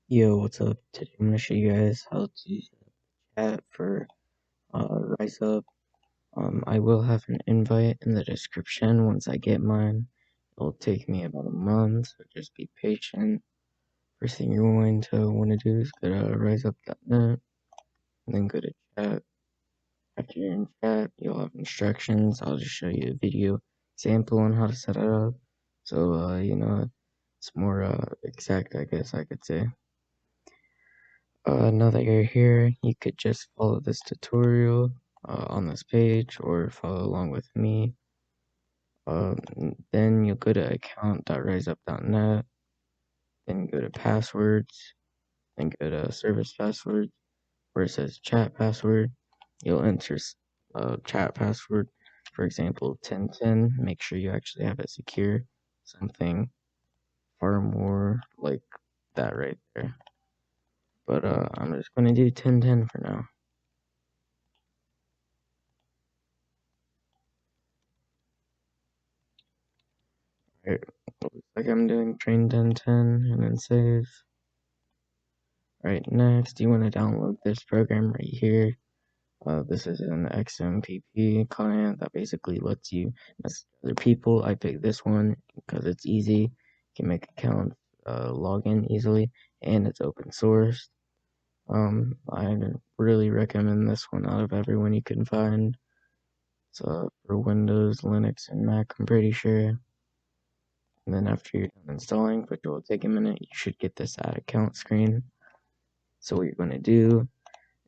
Yo, what's up? Today I'm gonna show you guys how to chat for RISEUP. I will have an invite in the description once I get mine. It'll take me about a month, so just be patient. First thing you're going to want to do is go to riseup.net and then go to chat. After you're in chat, you'll have instructions. I'll just show you a video example on how to set it up. So, it's more exact, I guess I could say. Now that you're here, you could just follow this tutorial on this page or follow along with me. Then you'll go to account.riseup.net, then go to passwords, then go to service passwords where it says chat password. You'll enter chat password, for example, 1010. Make sure you actually have it secure, something far more like that right there. But I'm just going to do 1010 for now. Alright, looks like I'm doing train 1010 and then save. Alright, next you want to download this program right here. This is an XMPP client that basically lets you message other people. I picked this one because it's easy. You can make accounts, log in easily, and it's open source. I really recommend this one out of everyone you can find. So for Windows, Linux, and Mac, I'm pretty sure. And then after you're done installing, which will take a minute, you should get this add account screen. So what you're going to do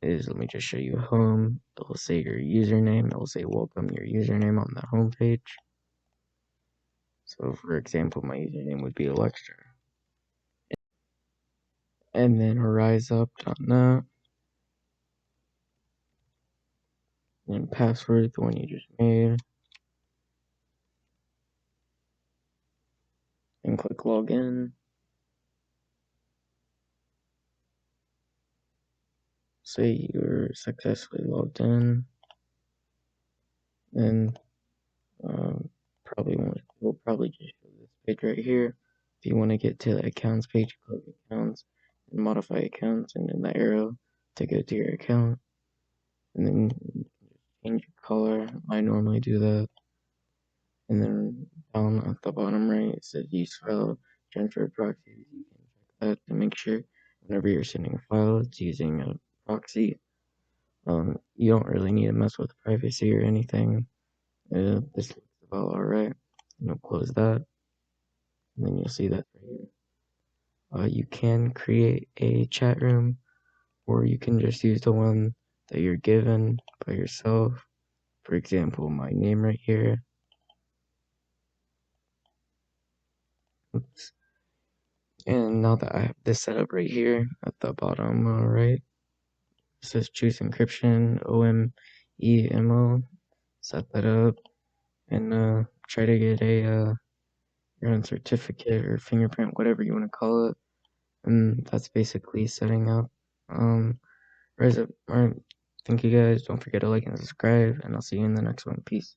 is, let me just show you home. It will say your username. It will say welcome your username on the home page. So for example, my username would be Alxtra. And then RISEUP.net. And password, the one you just made. And click login. Say you're successfully logged in. And we'll probably just show this page right here. If you want to get to the accounts page, click accounts and modify accounts, and then the arrow to go to your account, and then you can just change your color. I normally do that. And then down at the bottom right, it says use file transfer proxies. You can check that to make sure whenever you're sending a file, it's using a proxy. You don't really need to mess with privacy or anything. This looks about alright. I'll close that. And then you'll see that right here. You can create a chat room, or you can just use the one that you're given by yourself. For example, my name right here. Oops. And now that I have this set up right here at the bottom right, it says choose encryption, OMEMO. Set that up and try to get your own certificate or fingerprint, whatever you want to call it. And that's basically setting up RISEUP. Alright, thank you guys. Don't forget to like and subscribe, and I'll see you in the next one. Peace.